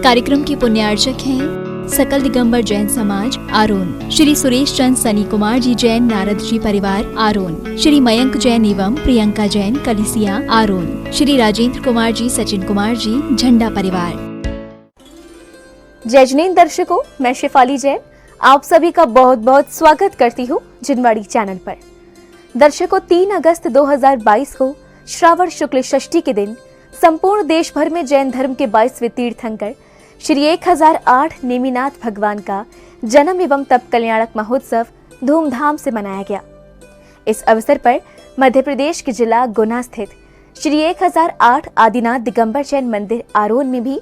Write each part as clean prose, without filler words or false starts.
कार्यक्रम के पुण्यार्चक हैं सकल दिगंबर जैन समाज आरोन, श्री सुरेश चंद सनी कुमार जी जैन नारद जी परिवार आरोन, श्री मयंक जैन एवं प्रियंका जैन कलिसिया आरोन, श्री राजेंद्र कुमार जी सचिन कुमार जी झंडा परिवार। जय जिनेंद्र दर्शकों, मैं शेफाली जैन आप सभी का बहुत बहुत स्वागत करती हूँ जिनवाड़ी चैनल पर। दर्शकों, 3 अगस्त 2022 को श्रावण शुक्ल षष्ठी के दिन संपूर्ण देश भर में जैन धर्म के 22वें तीर्थंकर श्री 1008 नेमिनाथ भगवान का जन्म एवं तप कल्याणक महोत्सव धूमधाम से मनाया गया। इस अवसर पर मध्य प्रदेश के जिला गुना स्थित श्री 1008 आदिनाथ दिगंबर जैन मंदिर आरोन में भी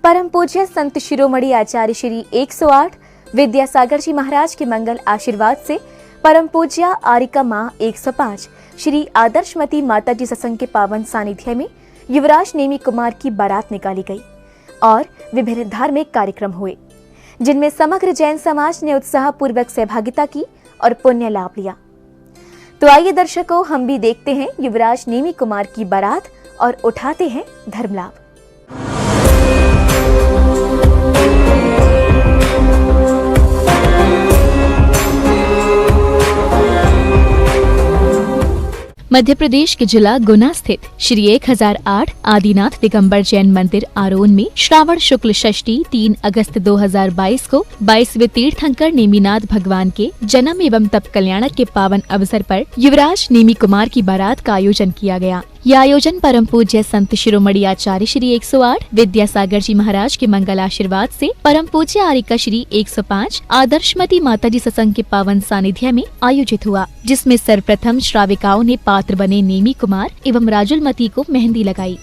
परम पूज्य संत शिरोमणि आचार्य श्री 108 विद्यासागर जी महाराज के मंगल आशीर्वाद से परम पूज्य आरिका माँ 105 श्री आदर्शमती माता जी सत्संग के पावन सानिध्य में युवराज नेमी कुमार की बारात निकाली गई और विभिन्न धार्मिक कार्यक्रम हुए, जिनमें समग्र जैन समाज ने उत्साह पूर्वक सहभागिता की और पुण्य लाभ लिया। तो आइए दर्शकों, हम भी देखते हैं युवराज नेमी कुमार की बारात और उठाते हैं धर्म लाभ। मध्य प्रदेश के जिला गुना स्थित श्री 1008 आदिनाथ दिगंबर जैन मंदिर आरोन में श्रावण शुक्ल षष्ठी 3 अगस्त 2022 को 22वें तीर्थंकर नेमिनाथ भगवान के जन्म एवं तप कल्याणक के पावन अवसर पर युवराज नेमी कुमार की बारात का आयोजन किया गया। यह आयोजन परम पूज्य संत शिरोमणि आचार्य श्री 108 विद्यासागर जी महाराज के मंगल आशीर्वाद से परम पूज्य आरिका श्री 105 आदर्शमती माता जी सत्संग के पावन सानिध्य में आयोजित हुआ, जिसमें सर्वप्रथम श्राविकाओं ने पात्र बने नेमी कुमार एवं राजुलमती को मेहंदी लगाई।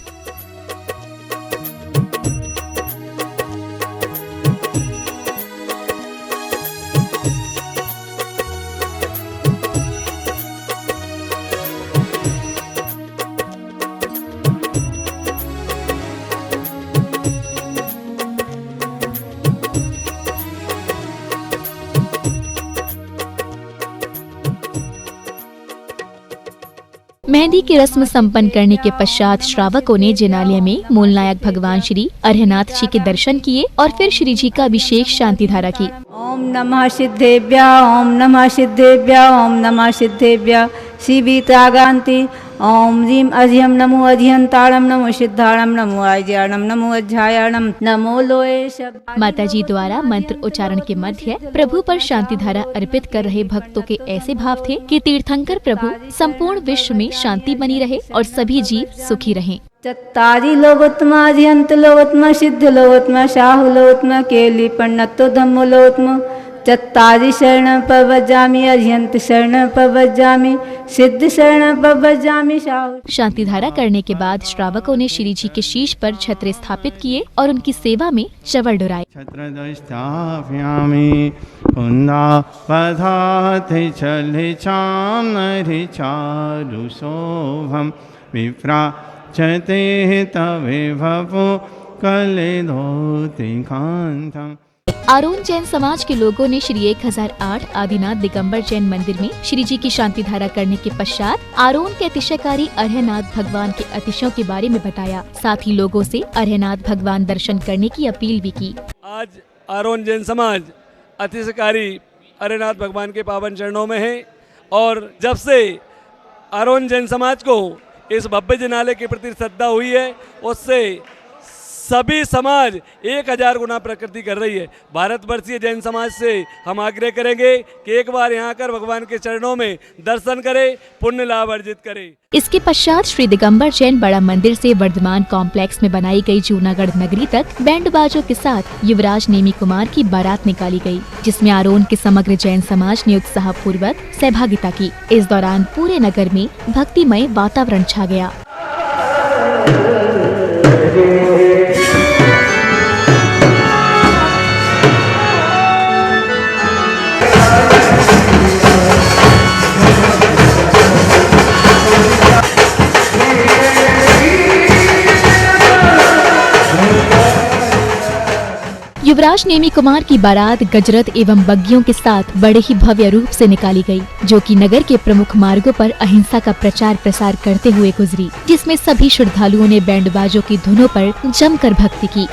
मेहंदी की रस्म संपन्न करने के पश्चात श्रावकों ने जिनालय में मूल नायक भगवान श्री अर्हनाथ जी के दर्शन किए और फिर श्री जी का अभिषेक शांति धारा की। ओम नमः सिद्धेभ्य, ओम नमः सिद्धेभ्य, ओम नमः सिद्धेभ्य शिवित्रागान्ति। ओम ह्रीं अधियम नमो अधियंताणम नमो सिद्धाणम नमो आज्याणम नमो अध्यायाणम नमो लोए शब्द। माता जी द्वारा मंत्र उच्चारण के मध्य प्रभु पर शांति धारा अर्पित कर रहे भक्तों के ऐसे भाव थे कि तीर्थंकर प्रभु संपूर्ण विश्व में शांति बनी रहे और सभी जीव सुखी रहें। चत्तारि लोकोत्तमा अधियंत लोकोत्तमा सिद्ध लोकोत्तमा शाहु लोकोत्तमा केली पन्नतो धम्मो लोकोत्तमा। चत्तारि शरण प्रव्रजामि अधियंत शरण प्रव्रजामि सिद्ध शरण प्रव्रजामि शाहु। शांति धारा करने के बाद श्रावकों ने श्री जी के शीश पर छत्र स्थापित किए और उनकी सेवा में चवल डुराए। छत्र स्थापयामि कुन्दापधाति चलिचामरि चारु शोभम विप्राचते तवे भवो कलेधोति कांतम। आरोन जैन समाज के लोगों ने श्री 1008 आदिनाथ दिगंबर जैन मंदिर में श्री जी की शांति धारा करने के पश्चात आरोन के अतिशयकारी अर्हनाथ भगवान के अतिशयों के बारे में बताया। साथ ही लोगों से अर्हनाथ भगवान दर्शन करने की अपील भी की। आज आरोन जैन समाज अतिशयकारी अर्हनाथ भगवान के पावन चरणों में है और जब से आरोन जैन समाज को इस भव्य जिनालय के प्रति श्रद्धा हुई है, उससे सभी समाज 1000 गुना प्रकृति कर रही है। भारतवर्षीय जैन समाज से हम आग्रह करेंगे कि एक बार यहाँ आकर भगवान के चरणों में दर्शन करें, पुण्य लाभ अर्जित करें। इसके पश्चात श्री दिगंबर जैन बड़ा मंदिर से वर्धमान कॉम्प्लेक्स में बनाई गई जूनागढ़ नगरी तक बैंड बाजों के साथ युवराज नेमी कुमार की बारात निकाली गई, जिसमें आरोन के समग्र जैन समाज ने उत्साह पूर्वक सहभागिता की। इस दौरान पूरे नगर में भक्तिमय वातावरण छा गया। युवराज नेमी कुमार की बारात गजरत एवं बग्गियों के साथ बड़े ही भव्य रूप से निकाली गई, जो कि नगर के प्रमुख मार्गों पर अहिंसा का प्रचार प्रसार करते हुए गुजरी, जिसमें सभी श्रद्धालुओं ने बैंड बाजों की धुनों पर जमकर भक्ति की।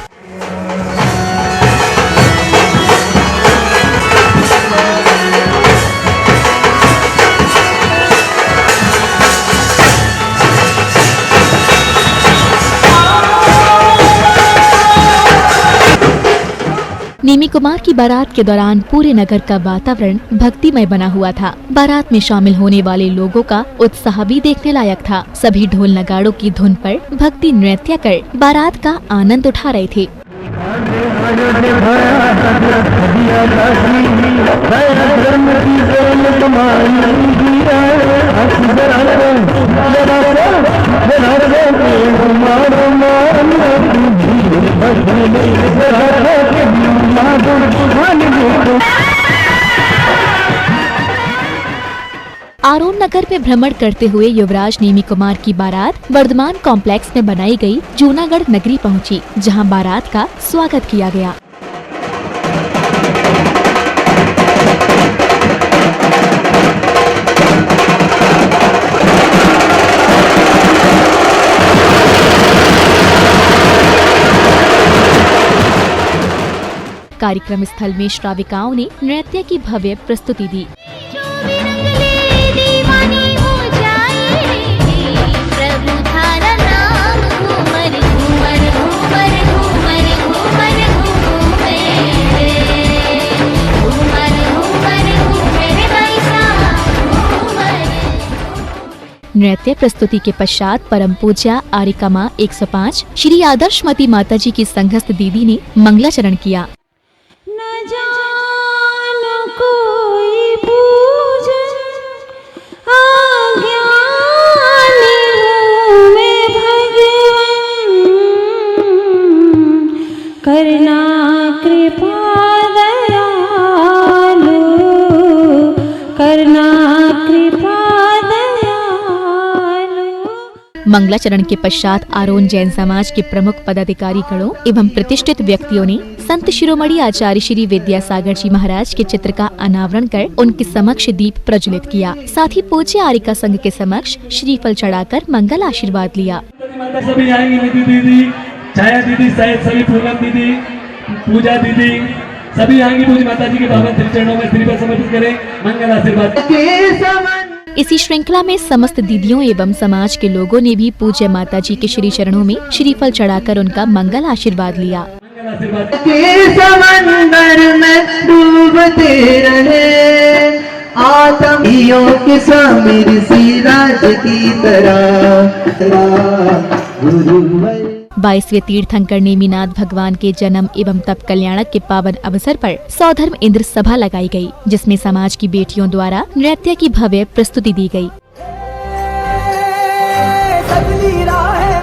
नेमी कुमार की बारात के दौरान पूरे नगर का वातावरण भक्तिमय बना हुआ था। बारात में शामिल होने वाले लोगों का उत्साह भी देखने लायक था। सभी ढोल नगाड़ों की धुन पर भक्ति नृत्य कर बारात का आनंद उठा रहे थे। आरोन नगर में भ्रमण करते हुए युवराज नेमी कुमार की बारात वर्धमान कॉम्प्लेक्स में बनाई गई जूनागढ़ नगरी पहुंची, जहां बारात का स्वागत किया गया। कार्यक्रम स्थल में श्राविकाओं ने नृत्य की भव्य प्रस्तुति दी। नृत्य प्रस्तुति के पश्चात परम पूज्या आरिकमा 105 श्री आदर्शमती माता जी की संघस्थ दीदी ने मंगलाचरण किया। न जानो कोई पूजन आज्ञानी हूँ मैं भगवन, करना कृपा दयालु, करना कृपा मंगलाचरण के पश्चात आरोन जैन समाज के प्रमुख पदाधिकारी गणों एवं प्रतिष्ठित व्यक्तियों ने संत शिरोमणि आचार्य श्री विद्यासागर जी महाराज के चित्र का अनावरण कर उनके समक्ष दीप प्रज्वलित किया। साथ ही पूज्य आरिका संघ के समक्ष श्रीफल चढ़ाकर मंगल आशीर्वाद लिया। सभी आएंगी, निधि दीदी, छाया दीदी, सभी पूनम दीदी, पूजा दीदी, सभी आएंगी। पूज्य माता जी के पावन श्री चरणों में श्रीफल समर्पित करें, मंगल आशीर्वाद। इसी श्रृंखला में समस्त दीदियों एवं समाज के लोगों ने भी पूज्य माता जी के श्री चरणों में श्रीफल चढ़ाकर उनका मंगल आशीर्वाद लिया। के समंदर में डूबते रहे आत्मियों के स्वामी ऋषि राज की तरह। 22वें तीर्थंकर नेमिनाथ भगवान के जन्म एवं तप कल्याणक के पावन अवसर पर सौधर्म इंद्र सभा लगाई गई, जिसमें समाज की बेटियों द्वारा नृत्य की भव्य प्रस्तुति दी गई।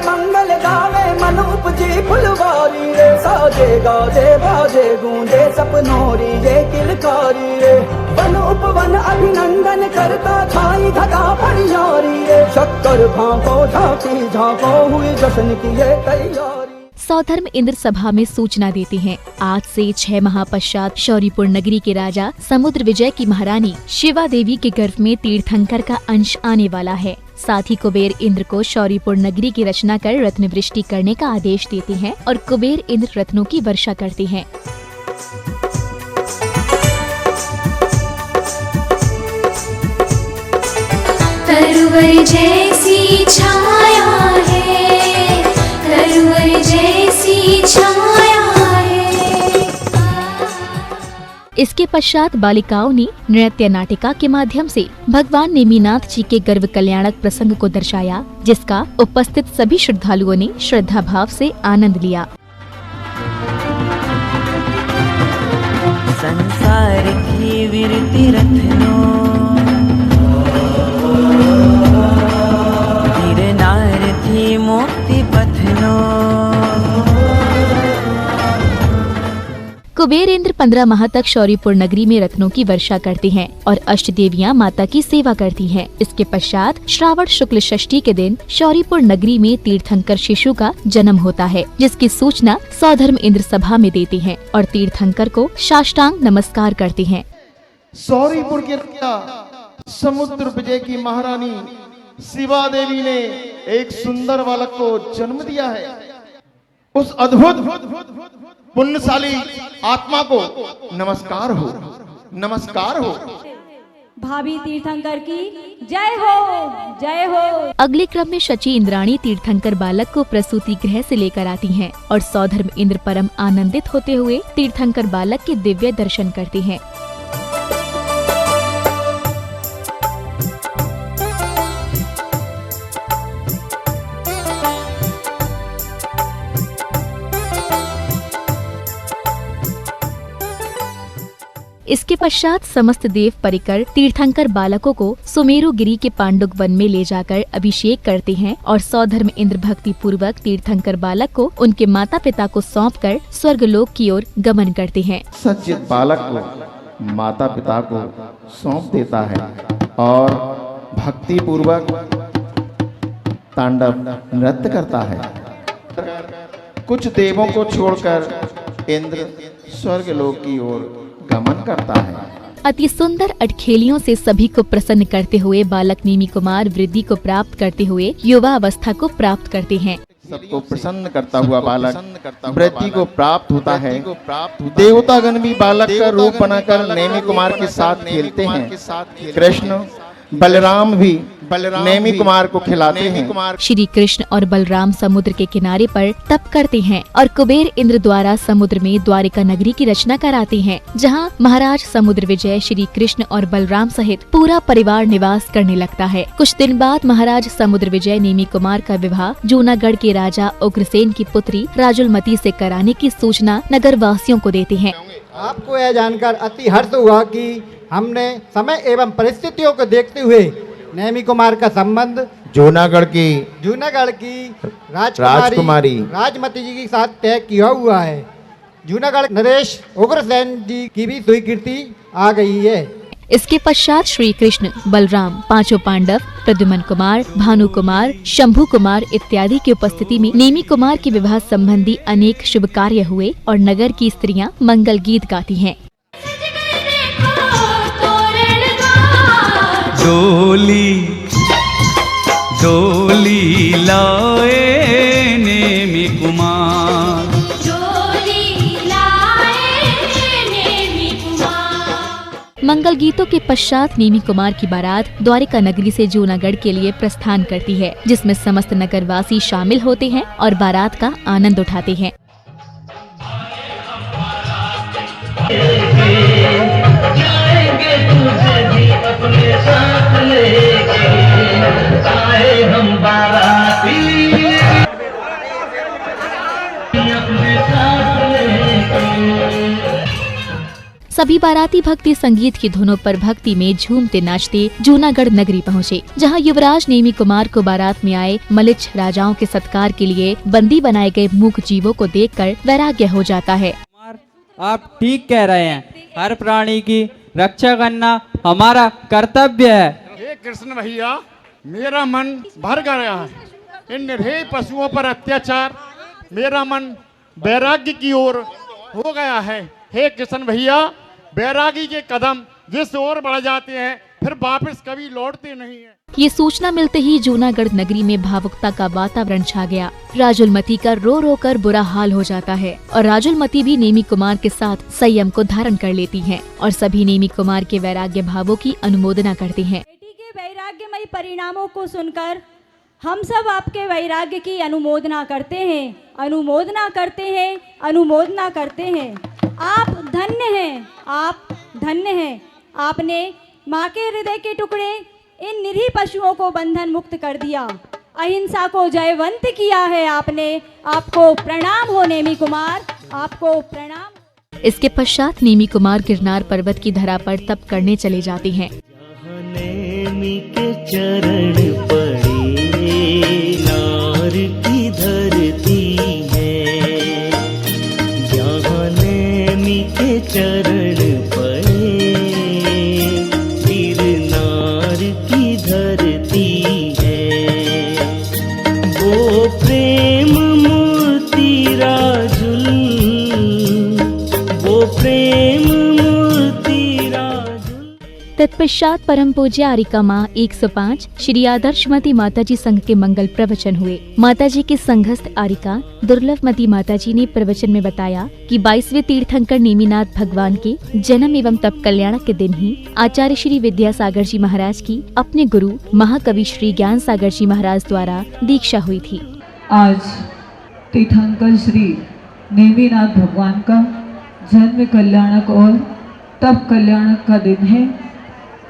मंगल गावे मन उपजे फुलवारी रे, साजे गाजे बाजे गूंजे सपनोरी रे किलकारी रे, वन उपवन अभिनंदन करता छाई घटा परियारी रे, शक्कर भांको झांकी झांको हुई जश्न की ये तैयारी। सौधर्म इंद्र सभा में सूचना देते हैं, आज से 6 माह पश्चात शौरीपुर नगरी के राजा समुद्र विजय की महारानी शिवा देवी के गर्भ में तीर्थंकर का अंश आने वाला है। साथ ही कुबेर इंद्र को शौरीपुर नगरी की रचना कर रत्न वृष्टि करने का आदेश देते हैं और कुबेर इंद्र रत्नों की वर्षा करते हैं। तरुवर जैसी छाया है, तरुवर जैसी छाया है। इसके पश्चात बालिकाओं ने नृत्य नाटिका के माध्यम से भगवान नेमिनाथ जी के गर्भ कल्याणक प्रसंग को दर्शाया, जिसका उपस्थित सभी श्रद्धालुओं ने श्रद्धा भाव से आनंद लिया। संसार की विरति रत्नों गिरनार थी मुक्ति पथनों। कुबेर इंद्र 15 माह तक शौरीपुर नगरी में रत्नों की वर्षा करते हैं और अष्ट देवियां माता की सेवा करती हैं। इसके पश्चात श्रावण शुक्ल षष्ठी के दिन शौरीपुर नगरी में तीर्थंकर शिशु का जन्म होता है, जिसकी सूचना सौधर्म इंद्र सभा में देते हैं और तीर्थंकर को साष्टांग नमस्कार करते हैं। शौरीपुर के समुद्र विजय की महारानी शिवा देवी ने एक सुंदर बालक को जन्म दिया है। उस अद्भुत पुण्यशाली आत्मा को नमस्कार हो, नमस्कार हो। भाभी तीर्थंकर की जय हो, जय हो। अगले क्रम में शची इंद्राणी तीर्थंकर बालक को प्रसूति गृह से लेकर आती हैं और सौधर्म इंद्र परम आनंदित होते हुए तीर्थंकर बालक के दिव्य दर्शन करते हैं। इसके पश्चात समस्त देव परिकर तीर्थंकर बालकों को सुमेरु गिरी के पांडुक वन में ले जाकर अभिषेक करते हैं और सौधर्म इंद्र भक्ति पूर्वक तीर्थंकर बालक को उनके माता पिता को सौंपकर स्वर्गलोक की ओर गमन करते हैं। सच्चित बालक को माता पिता को सौंप देता है और भक्ति पूर्वक तांडव नृत्य करता है। कुछ देवों को छोड़कर इंद्र स्वर्गलोक की ओर गमन करता है। अति सुंदर अटखेलियों से सभी को प्रसन्न करते हुए बालक नेमी कुमार वृद्धि को प्राप्त करते हुए युवा अवस्था को प्राप्त करते हैं। सबको प्रसन्न करता हुआ बालक वृद्धि को प्राप्त होता है। देवतागण भी बालक का रूप बनाकर नेमी कुमार के साथ खेलते हैं। कृष्ण बलराम भी नेमी कुमार को खिलाते हैं। श्री कृष्ण और बलराम समुद्र के किनारे पर तप करते हैं और कुबेर इंद्र द्वारा समुद्र में द्वारिका नगरी की रचना कराते हैं, जहां महाराज समुद्र विजय श्री कृष्ण और बलराम सहित पूरा परिवार निवास करने लगता है। कुछ दिन बाद महाराज समुद्र विजय नेमी कुमार का विवाह जूनागढ़ के राजा उग्रसेन की पुत्री राजुलमती से कराने की सूचना नगर वासियों को देते हैं। आपको यह जानकर अति हर्ष हुआ कि हमने समय एवं परिस्थितियों को देखते हुए नेमी कुमार का संबंध जूनागढ़ की राजकुमारी राजमती जी के साथ तय किया हुआ है। जूनागढ़ नरेश उग्रसेन जी की भी स्वीकृति आ गई है। इसके पश्चात श्री कृष्ण, बलराम, पांचों पांडव, प्रद्युमन कुमार, भानु कुमार, शंभु कुमार इत्यादि की उपस्थिति में नेमी कुमार के विवाह संबंधी अनेक शुभ कार्य हुए और नगर की स्त्रियां मंगल गीत गाती हैं। डोली डोली लाए नेमी कुमार, डोली लाए नेमी कुमार। मंगल गीतों के पश्चात नेमी कुमार की बारात द्वारिका नगरी से जूनागढ़ के लिए प्रस्थान करती है, जिसमें समस्त नगरवासी शामिल होते हैं और बारात का आनंद उठाते हैं। अपने साथ लेके आए हम बाराती, अपने साथ लेके। सभी बाराती भक्ति संगीत की धुनों पर भक्ति में झूमते नाचते जूनागढ़ नगरी पहुँचे, जहाँ युवराज नेमी कुमार को बारात में आए मलिच्छ राजाओं के सत्कार के लिए बंदी बनाए गए मूक जीवों को देखकर वैराग्य हो जाता है। आप ठीक कह रहे हैं, हर प्राणी की रक्षा करना हमारा कर्तव्य है। हे कृष्ण भैया, मेरा मन भर गया है इन निरीह पशुओं पर अत्याचार, मेरा मन वैराग्य की ओर हो गया है। हे कृष्ण भैया, वैरागी के कदम जिस ओर बढ़ जाते हैं फिर वापस कभी लौटते नहीं हैं। ये सूचना मिलते ही जूनागढ़ नगरी में भावुकता का वातावरण छा गया। राजुलमती का रो रो कर बुरा हाल हो जाता है और राजुलमती भी नेमी कुमार के साथ संयम को धारण कर लेती हैं और सभी नेमी कुमार के वैराग्य भावों की अनुमोदना करते हैं। बेटी के वैराग्यमयी परिणामों को सुनकर हम सब आपके वैराग्य की अनुमोदना करते हैं, अनुमोदना करते हैं, अनुमोदना करते हैं। आप धन्य हैं, आप धन्य हैं। आपने माँ के हृदय के टुकड़े इन निरीह पशुओं को बंधन मुक्त कर दिया, अहिंसा को जयवंत किया है आपने। आपको प्रणाम हो नेमी कुमार, आपको प्रणाम। इसके पश्चात नेमी कुमार गिरनार पर्वत की धरा पर तप करने चले जाते हैं। नेमी के चरण पड़े नार की धरती है, जहाँ नेमी के चरण पड़े गिरनार की धरती है। वो प्रेम मूर्ति राजुल, वो प्रेम मूर्ति राजुल। तत्पश्चात परम पूज्य आरिका माँ 105 श्री आदर्शमती माताजी संघ के मंगल प्रवचन हुए। माताजी के संघस्थ आरिका दुर्लभमती माताजी ने प्रवचन में बताया कि 22वें तीर्थंकर नेमिनाथ भगवान के जन्म एवं तप कल्याण के दिन ही आचार्य श्री विद्यासागर जी महाराज की अपने गुरु महाकवि श्री ज्ञान सागर जी महाराज द्वारा दीक्षा हुई थी। आज तीर्थंकर श्री नेमिनाथ भगवान का जन्म कल्याणक और तप कल्याणक का दिन है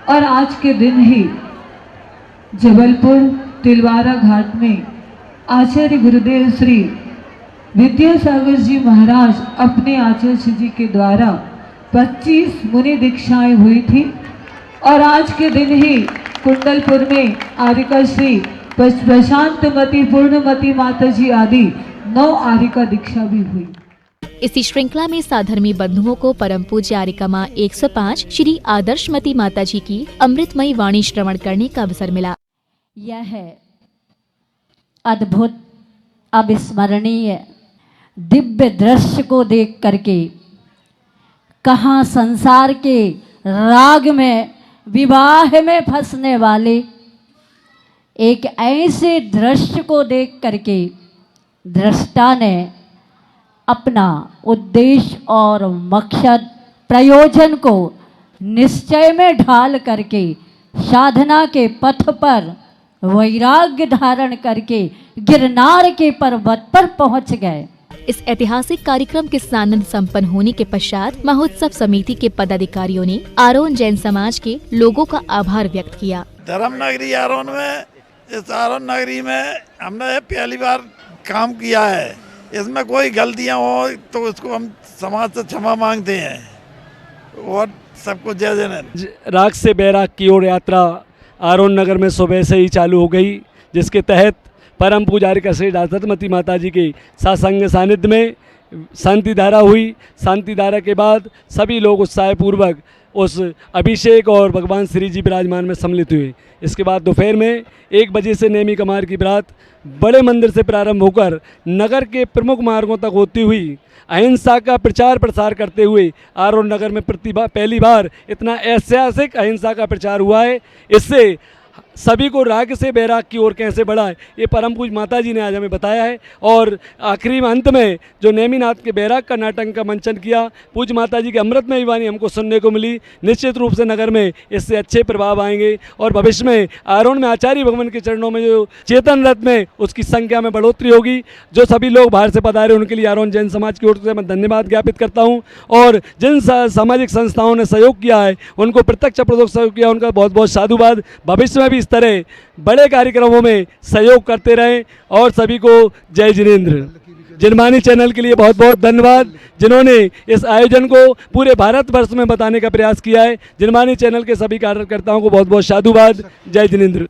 और आज के दिन ही जबलपुर तिलवारा घाट में आचार्य गुरुदेव श्री विद्यासागर जी महाराज अपने आचार्य जी के द्वारा 25 मुनि दीक्षाएं हुई थी और आज के दिन ही कुंडलपुर में आरिका श्री प्रशांतमती पूर्णमती माताजी आदि 9 आरिका दीक्षा भी हुई। इसी श्रृंखला में साधर्मी बंधुओं को परम पूज्य आरिका माँ 105 श्री आदर्शमती माताजी की अमृतमयी वाणी श्रवण करने का अवसर मिला। यह अद्भुत अविस्मरणीय दिव्य दृश्य को देख करके कहाँ संसार के राग में विवाह में फंसने वाले एक ऐसे दृश्य को देख करके दृष्टा ने अपना उद्देश्य और मकसद प्रयोजन को निश्चय में ढाल करके साधना के पथ पर वैराग्य धारण करके गिरनार के पर्वत पर पहुंच गए। इस ऐतिहासिक कार्यक्रम के सानंद संपन्न होने के पश्चात महोत्सव समिति के पदाधिकारियों ने आरोन जैन समाज के लोगों का आभार व्यक्त किया। धर्म नगरी आरोन में, इस आरोन नगरी में हमने पहली बार काम किया है। इसमें कोई गलतियां हो तो उसको हम समाज से क्षमा मांगते हैं और सबको जय जय। राग से बैराग की ओर यात्रा आरोन नगर में सुबह से ही चालू हो गई, जिसके तहत परम पुजारी श्री आदर्शमती माताजी के सत्संग सानिध्य में शांति धारा हुई। शांति धारा के बाद सभी लोग उत्साहपूर्वक उस अभिषेक और भगवान श्री जी विराजमान में सम्मिलित हुए। इसके बाद दोपहर में 1 बजे से नेमी कमार की बारात बड़े मंदिर से प्रारंभ होकर नगर के प्रमुख मार्गों तक होती हुई अहिंसा का प्रचार प्रसार करते हुए आरोन नगर में पहली बार इतना ऐतिहासिक अहिंसा का प्रचार हुआ है। इससे सभी को राग से बैराग की ओर कैसे बढ़ाए, ये परम पूज्य माता जी ने आज हमें बताया है। और आखिरी में अंत में जो नेमिनाथ के बैराग का नाटक का मंचन किया, पूज्य माता जी की अमृतमयी वाणी हमको सुनने को मिली। निश्चित रूप से नगर में इससे अच्छे प्रभाव आएंगे और भविष्य में आरोन में आचार्य भगवान के चरणों में जो चेतन रथ में उसकी संख्या में बढ़ोतरी होगी। जो सभी लोग बाहर से पधारे उनके लिए आरोन जैन समाज की ओर से मैं धन्यवाद ज्ञापित करता हूँ और जिन सामाजिक संस्थाओं ने सहयोग किया है उनको प्रत्यक्ष अप्रत्यक्ष सहयोग किया, उनका बहुत बहुत साधुवाद। भविष्य में भी इस तरह बड़े कार्यक्रमों में सहयोग करते रहें और सभी को जय जिनेंद्र। जिनवाणी चैनल के लिए बहुत बहुत धन्यवाद, जिन्होंने इस आयोजन को पूरे भारतवर्ष में बताने का प्रयास किया है। जिनवाणी चैनल के सभी कार्यकर्ताओं को बहुत बहुत साधुवाद। जय जिनेंद्र।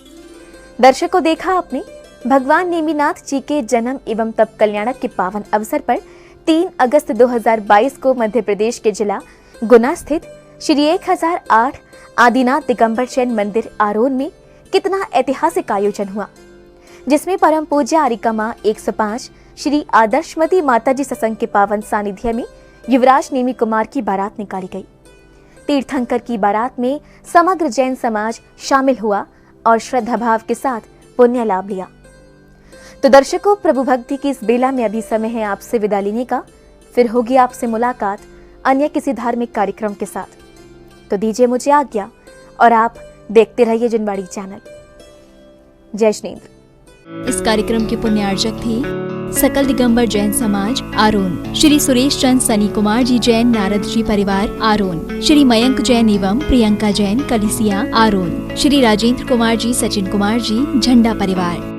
दर्शकों, देखा आपने भगवान नेमिनाथ जी के जन्म एवं तप कल्याणक के पावन अवसर पर 3 अगस्त 2022 को मध्य प्रदेश के जिला गुना स्थित श्री 1008 आदिनाथ दिगंबर जैन मंदिर आरोन में कितना ऐतिहासिक आयोजन हुआ, जिसमें परम पूज्य आरिका माँ 105 श्री आदर्शमती माताजी सत्संग के पावन सानिध्य में युवराज नेमी कुमार की बारात निकाली गई। तीर्थंकर की बारात में समग्र जैन समाज शामिल हुआ और श्रद्धा भाव के साथ पुण्य लाभ लिया। तो दर्शकों, प्रभु भक्ति की इस बेला में अभी समय है आपसे विदा लेने का। फिर होगी आपसे मुलाकात अन्य किसी धार्मिक कार्यक्रम के साथ। तो दीजिए मुझे आज्ञा और आप देखते रहिए जिनवाड़ी चैनल। जय जिनेंद्र। इस कार्यक्रम के पुण्यार्जक थे सकल दिगंबर जैन समाज आरोन, श्री सुरेश चंद सनी कुमार जी जैन नारद जी परिवार आरोन, श्री मयंक जैन एवं प्रियंका जैन कलिसिया आरोन, श्री राजेंद्र कुमार जी सचिन कुमार जी झंडा परिवार।